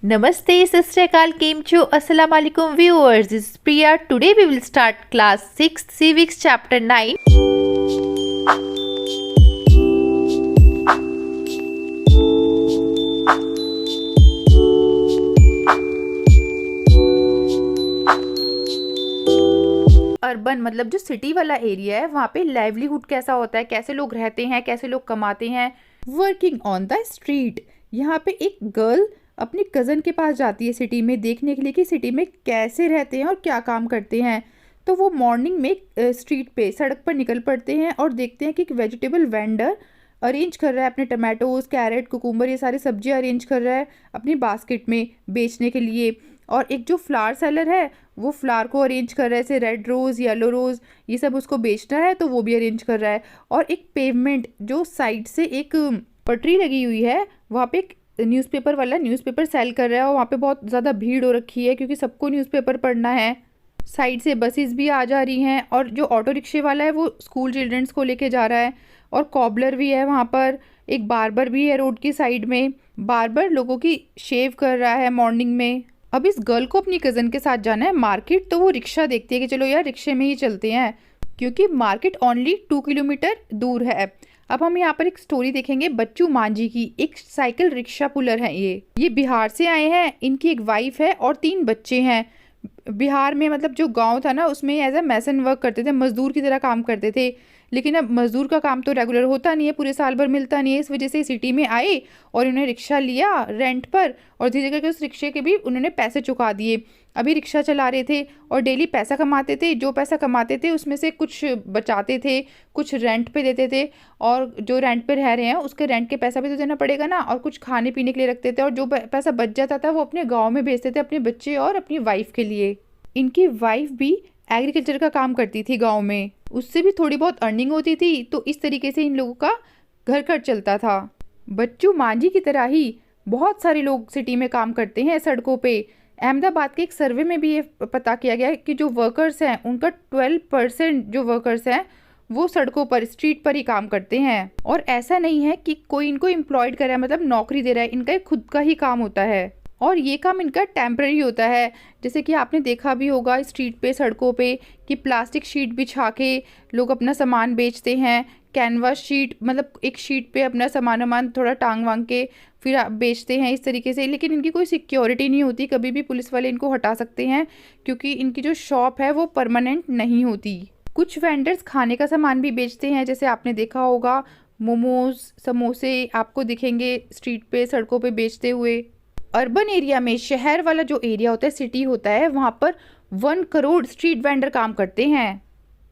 Namaste, Sastrikal, Kim Chu, Assalamu alaikum viewers. This is Priya. Today we will start class 6th Civics chapter 9. Urban मतलब जो city वाला area है वहाँ पे livelihood कैसा होता है, कैसे लोग रहते हैं, कैसे लोग कमाते हैं। वर्किंग ऑन द स्ट्रीट, यहाँ पे एक गर्ल अपनी कज़न के पास जाती है सिटी में देखने के लिए कि सिटी में कैसे रहते हैं और क्या काम करते हैं। तो वो मॉर्निंग में स्ट्रीट पे सड़क पर निकल पड़ते हैं और देखते हैं कि एक वेजिटेबल वेंडर अरेंज कर रहा है अपने टमाटोज, कैरेट, कुकुम्बर, ये सारी सब्जियां अरेंज कर रहा है अपनी बास्केट में बेचने के लिए। और एक जो फ्लावर सेलर है वो फ्लावर को अरेंज कर रहा है, जैसे रेड रोज़, येलो रोज़, ये सब उसको बेचना है तो वो भी अरेंज कर रहा है। और एक पेवमेंट जो साइड से एक पटरी लगी हुई है, वहाँ पे एक न्यूज़पेपर वाला न्यूज़पेपर सेल कर रहा है और वहाँ पे बहुत ज़्यादा भीड़ हो रखी है क्योंकि सबको न्यूज़पेपर पढ़ना है। साइड से बसेस भी आ जा रही हैं और जो ऑटो रिक्शे वाला है वो स्कूल चिल्ड्रंस को लेके जा रहा है। और कॉबलर भी है वहाँ पर, एक बार्बर भी है रोड की साइड में, बार्बर लोगों की शेव कर रहा है मॉर्निंग में। अब इस गर्ल को अपनी कज़न के साथ जाना है मार्केट, तो वो रिक्शा देखती है कि चलो यार रिक्शे में ही चलते हैं क्योंकि मार्केट ओनली 2 किलोमीटर दूर है। अब हम यहाँ पर एक स्टोरी देखेंगे बच्चू मांझी की। एक साइकिल रिक्शा पुलर है ये बिहार से आए हैं। इनकी एक वाइफ है और 3 बच्चे हैं। बिहार में मतलब जो गांव था ना उसमें एज अ मैसन वर्क करते थे, मजदूर की तरह काम करते थे। लेकिन अब मजदूर का काम तो रेगुलर होता नहीं है, पूरे साल भर मिलता नहीं है। इस वजह से सिटी में आए और उन्हें रिक्शा लिया रेंट पर और धीरे करके उस रिक्शे के भी उन्होंने पैसे चुका दिए। अभी रिक्शा चला रहे थे और डेली पैसा कमाते थे। जो पैसा कमाते थे उसमें से कुछ बचाते थे, कुछ रेंट पे देते थे और जो रेंट पे रह रहे हैं उसके रेंट के पैसा भी तो देना पड़ेगा ना, और कुछ खाने पीने के लिए रखते थे। और जो पैसा बच जाता था वो अपने गाँव में भेजते थे अपने बच्चे और अपनी वाइफ के लिए। इनकी वाइफ भी एग्रीकल्चर का काम करती थी गांव में, उससे भी थोड़ी बहुत अर्निंग होती थी। तो इस तरीके से इन लोगों का घर खर्च चलता था। बच्चू मांझी की तरह ही बहुत सारे लोग सिटी में काम करते हैं सड़कों पे। अहमदाबाद के एक सर्वे में भी ये पता किया गया है कि जो वर्कर्स हैं उनका 12% जो वर्कर्स हैं वो सड़कों पर, स्ट्रीट पर ही काम करते हैं। और ऐसा नहीं है कि कोई इनको एम्प्लॉयड कर रहा है, मतलब नौकरी दे रहा है, इनका खुद का ही काम होता है और ये काम इनका टेम्पररी होता है। जैसे कि आपने देखा भी होगा स्ट्रीट पे, सड़कों पे, कि प्लास्टिक शीट बिछा के लोग अपना सामान बेचते हैं। कैनवास शीट, मतलब एक शीट पे अपना सामान थोड़ा टांग वांग के फिर आप बेचते हैं इस तरीके से। लेकिन इनकी कोई सिक्योरिटी नहीं होती, कभी भी पुलिस वाले इनको हटा सकते हैं क्योंकि इनकी जो शॉप है वो परमानेंट नहीं होती। कुछ वेंडर्स खाने का सामान भी बेचते हैं, जैसे आपने देखा होगा मोमोज, समोसे आपको दिखेंगे स्ट्रीट पे, सड़कों पे बेचते हुए। अर्बन एरिया में, शहर वाला जो एरिया होता है, सिटी होता है, वहाँ पर 1 करोड़ स्ट्रीट वेंडर काम करते हैं।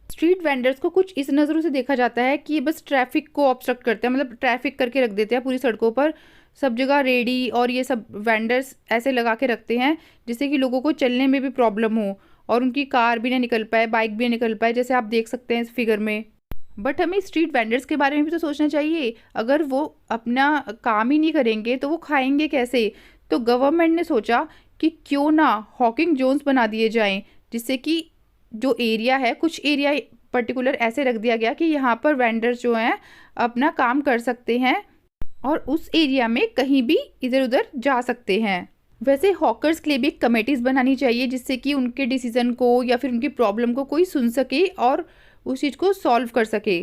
स्ट्रीट वेंडर्स को कुछ इस नज़रों से देखा जाता है कि ये बस ट्रैफिक को ऑब्स्ट्रक्ट करते हैं, मतलब ट्रैफिक करके रख देते हैं पूरी सड़कों पर। सब जगह रेडी और ये सब वेंडर्स ऐसे लगा के रखते हैं जिससे कि लोगों को चलने में भी प्रॉब्लम हो और उनकी कार भी ना निकल पाए, बाइक भी ना निकल पाए, जैसे आप देख सकते हैं इस फिगर में। बट हमें स्ट्रीट वेंडर्स के बारे में भी तो सोचना चाहिए। अगर वो अपना काम ही नहीं करेंगे तो वो खाएंगे कैसे? तो गवर्नमेंट ने सोचा कि क्यों ना हॉकिंग जोन्स बना दिए जाएं, जिससे कि जो एरिया है, कुछ एरिया पर्टिकुलर ऐसे रख दिया गया कि यहाँ पर वेंडर्स जो हैं अपना काम कर सकते हैं और उस एरिया में कहीं भी इधर उधर जा सकते हैं। वैसे हॉकर्स के लिए भी कमेटीज़ बनानी चाहिए जिससे कि उनके डिसीजन को या फिर उनकी प्रॉब्लम को कोई सुन सके और उस चीज़ को सॉल्व कर सके।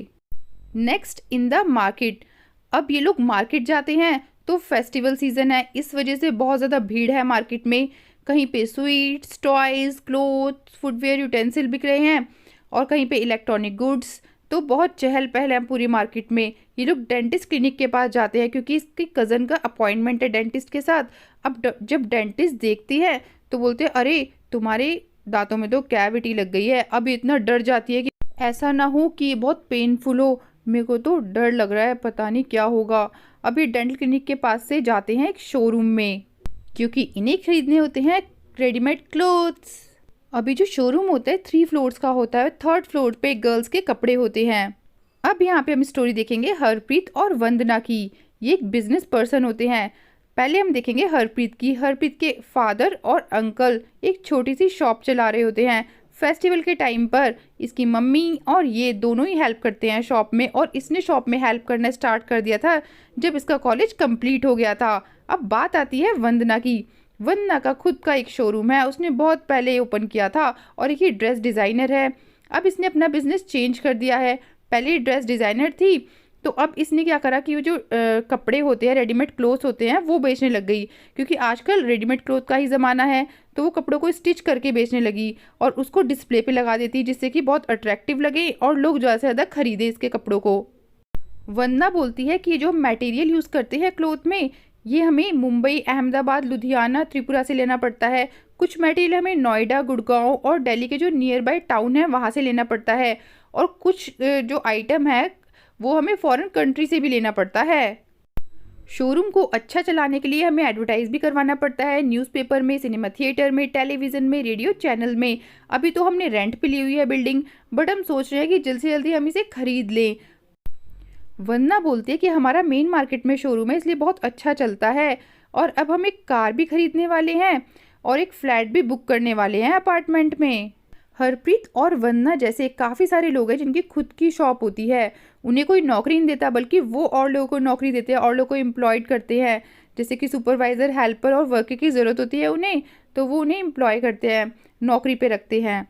Next, in the market. अब ये लोग मार्केट जाते हैं तो फेस्टिवल सीज़न है, इस वजह से बहुत ज़्यादा भीड़ है मार्केट में। कहीं पे sweets, toys, clothes, footwear, utensil बिक रहे हैं और कहीं पे इलेक्ट्रॉनिक गुड्स। तो बहुत चहल पहल है पूरी मार्केट में। ये लोग डेंटिस्ट क्लिनिक के पास जाते हैं क्योंकि इसकी कज़न का अपॉइंटमेंट है डेंटिस्ट के साथ। अब जब डेंटिस्ट देखती है तो बोलते हैं अरे तुम्हारे दांतों में तो कैविटी लग गई है। अब इतना डर जाती है कि ऐसा ना हो कि ये बहुत पेनफुल हो, मेरे को तो डर लग रहा है, पता नहीं क्या होगा। अभी डेंटल क्लिनिक के पास से जाते हैं एक शोरूम में क्योंकि इन्हें खरीदने होते हैं रेडीमेड क्लोथ्स। अभी जो शोरूम होता है 3 फ्लोर्स का होता है, 3rd फ्लोर पे गर्ल्स के कपड़े होते हैं। अब यहाँ पे हम स्टोरी देखेंगे हरप्रीत और वंदना की। ये एक बिजनेस पर्सन होते हैं। पहले हम देखेंगे हरप्रीत की। हरप्रीत के फादर और अंकल एक छोटी सी शॉप चला रहे होते हैं। फेस्टिवल के टाइम पर इसकी मम्मी और ये दोनों ही हेल्प करते हैं शॉप में, और इसने शॉप में हेल्प करना स्टार्ट कर दिया था जब इसका कॉलेज कंप्लीट हो गया था। अब बात आती है वंदना की। वंदना का खुद का एक शोरूम है, उसने बहुत पहले ओपन किया था और एक ही ड्रेस डिज़ाइनर है। अब इसने अपना बिजनेस चेंज कर दिया है। पहले ड्रेस डिज़ाइनर थी, तो अब इसने क्या करा कि वो जो कपड़े होते हैं, रेडीमेड क्लोथ्स होते हैं, वो बेचने लग गई, क्योंकि आजकल रेडीमेड क्लोथ का ही ज़माना है। तो वो कपड़ों को स्टिच करके बेचने लगी और उसको डिस्प्ले पे लगा देती, जिससे कि बहुत अट्रैक्टिव लगे और लोग ज़्यादा से ज़्यादा खरीदे इसके कपड़ों को। वंदना बोलती है कि जो मटेरियल यूज़ करते हैं क्लोथ में, ये हमें मुंबई, अहमदाबाद, लुधियाना, त्रिपुरा से लेना पड़ता है। कुछ मटेरियल हमें नोएडा, गुड़गांव और दिल्ली के जो नियर बाय टाउन है वहाँ से लेना पड़ता है, और कुछ जो आइटम है वो हमें फॉरेन कंट्री से भी लेना पड़ता है। शोरूम को अच्छा चलाने के लिए हमें एडवर्टाइज भी करवाना पड़ता है, न्यूज़पेपर में, सिनेमा थिएटर में, टेलीविज़न में, रेडियो चैनल में। अभी तो हमने रेंट पे ली हुई है बिल्डिंग, बट हम सोच रहे हैं कि जल्द से जल्दी हम इसे खरीद लें। वंदना बोलती है कि हमारा मेन मार्केट में शोरूम है, इसलिए बहुत अच्छा चलता है, और अब हम एक कार भी खरीदने वाले हैं और एक फ्लैट भी बुक करने वाले हैं अपार्टमेंट में। हरप्रीत और वंदना जैसे काफ़ी सारे लोग हैं जिनकी खुद की शॉप होती है, उन्हें कोई नौकरी नहीं देता, बल्कि वो और लोगों को नौकरी देते हैं और लोगों को एम्प्लॉयड करते हैं। जैसे कि सुपरवाइज़र, हेल्पर और वर्कर की ज़रूरत होती है उन्हें, तो वो उन्हें एम्प्लॉय करते हैं, नौकरी पे रखते हैं।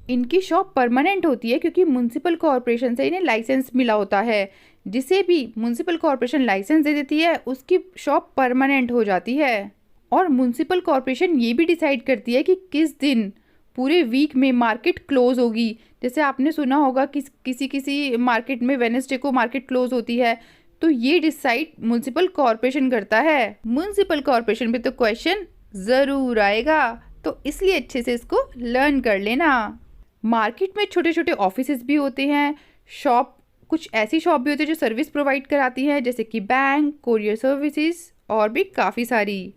इनकी शॉप परमानेंट होती है क्योंकि म्युनिसिपल कॉरपोरेशन से इन्हें लाइसेंस मिला होता है। जिसे भी म्युनिसिपल कॉरपोरेशन लाइसेंस दे देती है उसकी शॉप परमानेंट हो जाती है। और म्युनिसिपल कॉरपोरेशन ये भी डिसाइड करती है कि किस दिन पूरे वीक में मार्केट क्लोज होगी। जैसे आपने सुना होगा कि किसी मार्केट में वेडनेसडे को मार्केट क्लोज होती है, तो ये डिसाइड म्युनिसिपल कॉरपोरेशन करता है। म्युनिसिपल कॉरपोरेशन पे तो क्वेश्चन ज़रूर आएगा, तो इसलिए अच्छे से इसको लर्न कर लेना। मार्केट में छोटे छोटे ऑफिसेज भी होते हैं, शॉप, कुछ ऐसी शॉप भी होती है जो सर्विस प्रोवाइड कराती है, जैसे कि बैंक, कोरियर सर्विसेज और भी काफ़ी सारी।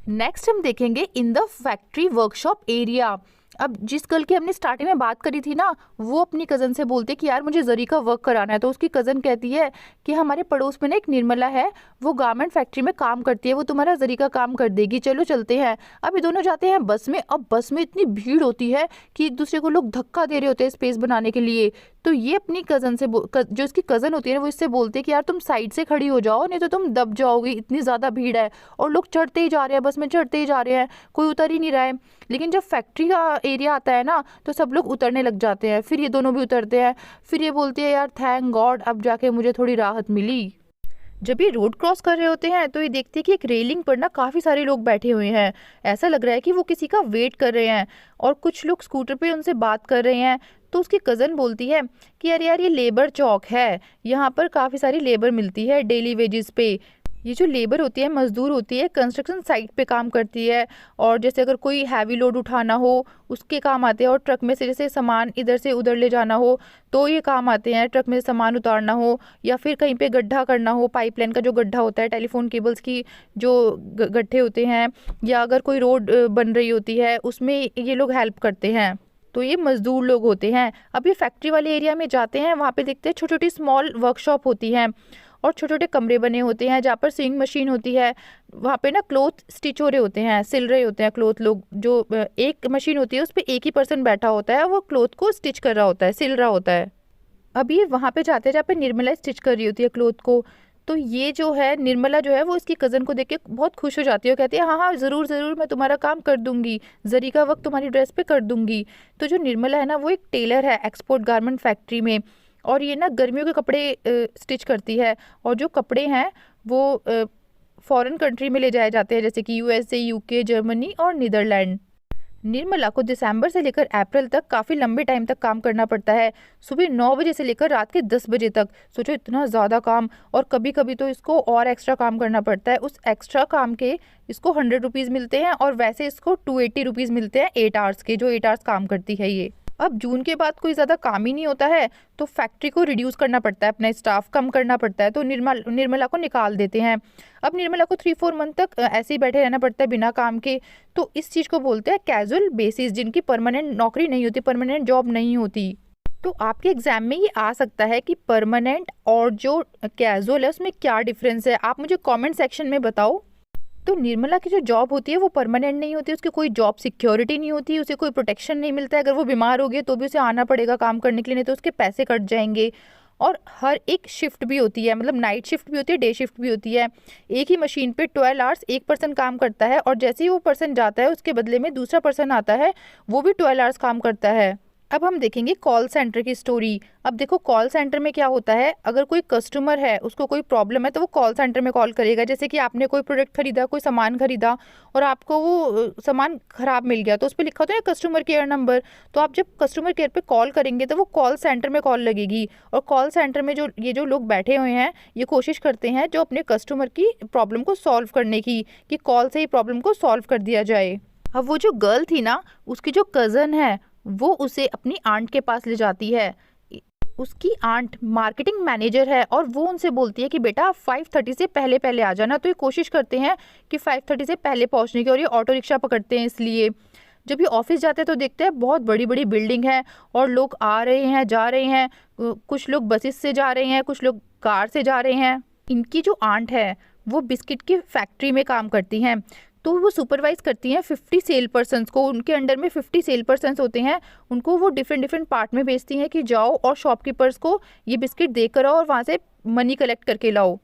नेक्स्ट हम देखेंगे in the factory workshop area. अब जिस गर्ल की हमने स्टार्टिंग में बात करी थी ना, वो अपनी कज़न से बोलते कि यार मुझे जरी का वर्क कराना है, तो उसकी कज़न कहती है कि हमारे पड़ोस में ना एक निर्मला है, वो गारमेंट फैक्ट्री में काम करती है, वो तुम्हारा जरी का काम कर देगी, चलो चलते हैं। अब ये दोनों जाते हैं बस में। अब बस में इतनी भीड़ होती है कि एक दूसरे को लोग धक्का दे रहे होते हैं स्पेस बनाने के लिए। तो ये अपनी कज़न से जो इसकी कज़न होती है वो इससे बोलते हैं कि यार तुम साइड से खड़ी हो जाओ, नहीं तो तुम दब जाओगी, इतनी ज़्यादा भीड़ है और लोग चढ़ते ही जा रहे हैं, बस में चढ़ते ही जा रहे हैं, कोई उतर ही नहीं रहा है। लेकिन जब फैक्ट्री का एरिया आता है ना, तो सब लोग उतरने लग जाते हैं, फिर ये दोनों भी उतरते हैं। फिर ये बोलती है यार थैंक गॉड, अब जाके मुझे थोड़ी राहत मिली। जब ये रोड क्रॉस कर रहे होते हैं तो ये देखते हैं कि एक रेलिंग पर ना काफ़ी सारे लोग बैठे हुए हैं। ऐसा लग रहा है कि वो किसी का वेट कर रहे हैं, और कुछ लोग स्कूटर पे उनसे बात कर रहे हैं। तो उसकी कज़न बोलती है कि अरे यार ये लेबर चौक है, यहाँ पर काफ़ी सारी लेबर मिलती है डेली वेजेस पे। ये जो लेबर होती है, मजदूर होती है, कंस्ट्रक्शन साइट पे काम करती है, और जैसे अगर कोई हैवी लोड उठाना हो उसके काम आते हैं, और ट्रक में से जैसे सामान इधर से उधर ले जाना हो तो ये काम आते हैं, ट्रक में से सामान उतारना हो, या फिर कहीं पे गड्ढा करना हो, पाइपलाइन का जो गड्ढा होता है, टेलीफोन केबल्स की जो गड्ढे होते हैं, या अगर कोई रोड बन रही होती है उसमें ये लोग हेल्प करते हैं। तो ये मजदूर लोग होते हैं। अब ये फैक्ट्री वाले एरिया में जाते हैं, वहाँ पे देखते हैं छोटी छोटी स्मॉल वर्कशॉप होती हैं और छोटे छोटे कमरे बने होते हैं जहाँ पर सिंग मशीन होती है। वहाँ पे ना क्लोथ स्टिच हो रहे होते हैं, सिल रहे होते हैं क्लोथ। लोग जो एक मशीन होती है उस पर एक ही पर्सन बैठा होता है, वो क्लोथ को स्टिच कर रहा होता है, सिल रहा होता है। अब ये वहाँ पे जाते हैं जहाँ पे निर्मला स्टिच कर रही होती है क्लोथ को। तो ये जो है निर्मला जो है वो इसकी कज़न को देख के बहुत खुश हो जाती है, कहती है हाँ हाँ ज़रूर ज़रूर, मैं तुम्हारा काम कर दूंगी, जरी का वर्क तुम्हारी ड्रेस पे कर दूंगी। तो जो निर्मला है ना वो एक टेलर है एक्सपोर्ट गारमेंट फैक्ट्री में, और ये ना गर्मियों के कपड़े स्टिच करती है, और जो कपड़े हैं वो फॉरेन कंट्री में ले जाए जाते हैं, जैसे कि यूएसए, यूके, जर्मनी और नीदरलैंड। निर्मला को दिसंबर से लेकर अप्रैल तक काफ़ी लंबे टाइम तक काम करना पड़ता है, सुबह 9 बजे से लेकर रात के 10 बजे तक। सोचो इतना ज़्यादा काम, और कभी कभी तो इसको और एक्स्ट्रा काम करना पड़ता है। उस एक्स्ट्रा काम के इसको 100 रुपीज़ मिलते हैं, और वैसे इसको 280 रुपीज़ मिलते हैं 8 आवर्स के, जो 8 आवर्स काम करती है ये। अब जून के बाद कोई ज़्यादा काम ही नहीं होता है, तो फैक्ट्री को रिड्यूस करना पड़ता है, अपना स्टाफ कम करना पड़ता है, तो निर्मला को निकाल देते हैं। अब निर्मला को 3-4 मंथ तक ऐसे ही बैठे रहना पड़ता है बिना काम के। तो इस चीज़ को बोलते हैं कैजुअल बेसिस, जिनकी परमानेंट नौकरी नहीं होती, परमानेंट जॉब नहीं होती। तो आपके एग्जाम में ये आ सकता है कि परमानेंट और जो कैजुअल है उसमें क्या डिफरेंस है, आप मुझे कमेंट सेक्शन में बताओ। तो निर्मला की जो जॉब होती है वो परमानेंट नहीं होती, उसकी कोई जॉब सिक्योरिटी नहीं होती, उसे कोई प्रोटेक्शन नहीं मिलता है। अगर वो बीमार हो गया तो भी उसे आना पड़ेगा काम करने के लिए, नहीं तो उसके पैसे कट जाएंगे। और हर एक शिफ्ट भी होती है, मतलब नाइट शिफ्ट भी होती है, डे शिफ्ट भी होती है। एक ही मशीन पे 12 आवर्स एक पर्सन काम करता है और जैसे ही वो पर्सन जाता है उसके बदले में दूसरा पर्सन आता है, वो भी 12 आवर्स काम करता है। अब हम देखेंगे कॉल सेंटर की स्टोरी। अब देखो कॉल सेंटर में क्या होता है, अगर कोई कस्टमर है उसको कोई प्रॉब्लम है तो वो कॉल सेंटर में कॉल करेगा। जैसे कि आपने कोई प्रोडक्ट खरीदा, कोई सामान खरीदा और आपको वो सामान ख़राब मिल गया, तो उस पर लिखा होता है कस्टमर केयर नंबर। तो आप जब कस्टमर केयर पे कॉल करेंगे तो वो कॉल सेंटर में कॉल लगेगी और कॉल सेंटर में जो लोग बैठे हुए हैं ये कोशिश करते हैं जो अपने कस्टमर की प्रॉब्लम को सॉल्व करने की, कि कॉल से ही प्रॉब्लम को सॉल्व कर दिया जाए। अब वो जो गर्ल थी ना, उसकी जो कज़न है वो उसे अपनी आंट के पास ले जाती है। उसकी आंट मार्केटिंग मैनेजर है और वो उनसे बोलती है कि बेटा 5:30 से पहले पहले आ जाना। तो ये कोशिश करते हैं कि 5:30 से पहले पहुंचने की, और ये ऑटो रिक्शा पकड़ते हैं। इसलिए जब ये ऑफिस जाते हैं तो देखते हैं बहुत बड़ी बड़ी बिल्डिंग है और लोग आ रहे हैं, जा रहे हैं। कुछ लोग बसेस से जा रहे हैं, कुछ लोग कार से जा रहे हैं। इनकी जो आंट है वो बिस्किट की फैक्ट्री में काम करती हैं, तो वो सुपरवाइज करती हैं 50 सेल पर्सन्स को। उनके अंडर में 50 सेल पर्सन्स होते हैं, उनको वो डिफरेंट पार्ट में भेजती हैं कि जाओ और शॉपकीपर्स को ये बिस्किट देकर आओ और वहाँ से मनी कलेक्ट करके लाओ।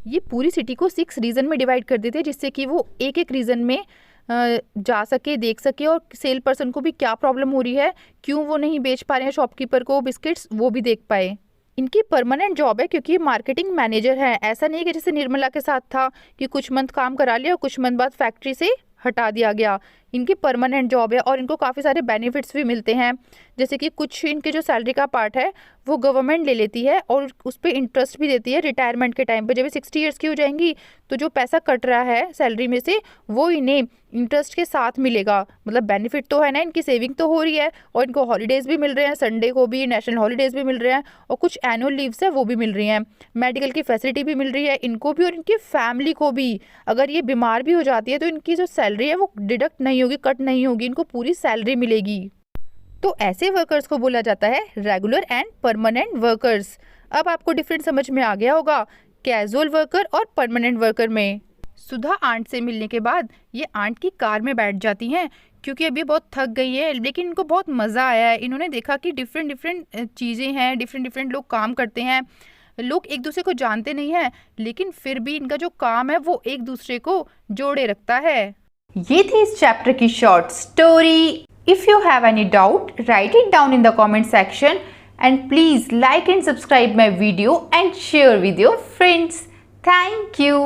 ये पूरी सिटी को 6 रीजन में डिवाइड कर देते हैं, जिससे कि वो एक एक रीजन में जा सके, देख सके और सेल पर्सन को भी क्या प्रॉब्लम हो रही है, क्यों वो नहीं बेच पा रहे हैं शॉपकीपर को बिस्किट्स, वो भी देख पाए। इनकी परमानेंट जॉब है क्योंकि ये मार्केटिंग मैनेजर है। ऐसा नहीं है कि जैसे निर्मला के साथ था कि कुछ मंथ काम करा लिया और कुछ मंथ बाद फैक्ट्री से हटा दिया गया। इनकी परमानेंट जॉब है और इनको काफ़ी सारे बेनिफिट्स भी मिलते हैं। जैसे कि कुछ इनके जो सैलरी का पार्ट है वो गवर्नमेंट ले लेती है और उस पर इंटरेस्ट भी देती है रिटायरमेंट के टाइम पे। जब ये 60 ईयर्स की हो जाएंगी तो जो पैसा कट रहा है सैलरी में से वो इन्हें इंटरेस्ट के साथ मिलेगा। मतलब बेनिफिट तो है ना, इनकी सेविंग तो हो रही है और इनको हॉलीडेज़ भी मिल रहे हैं, संडे को भी नेशनल हॉलीडेज़ भी मिल रहे हैं और कुछ एनुअल लीव्स है वो भी मिल रही हैं। मेडिकल की फैसिलिटी भी मिल रही है इनको भी और इनकी फैमिली को भी। अगर ये बीमार भी हो जाती है तो इनकी जो सैलरी है वो डिडक्ट नहीं होगी, कट नहीं होगी, इनको पूरी सैलरी मिलेगी। तो ऐसे वर्कर्स को बोला जाता है रेगुलर एंड परमानेंट वर्कर्स। अब आपको डिफरेंट समझ में आ गया होगा कैजुअल वर्कर और परमानेंट वर्कर में। सुधा आंट से मिलने के बाद ये आंट की कार में बैठ जाती हैं क्योंकि अभी बहुत थक गई है, लेकिन इनको बहुत मज़ा आया है। इन्होंने देखा कि डिफरेंट चीज़ें हैं, डिफरेंट लोग काम करते हैं। लोग एक दूसरे को जानते नहीं हैं, लेकिन फिर भी इनका जो काम है वो एक दूसरे को जोड़े रखता है। ये थी इस चैप्टर की short story. If you have any doubt, write it down in the comment section and please like and subscribe my video and share with your friends. Thank you.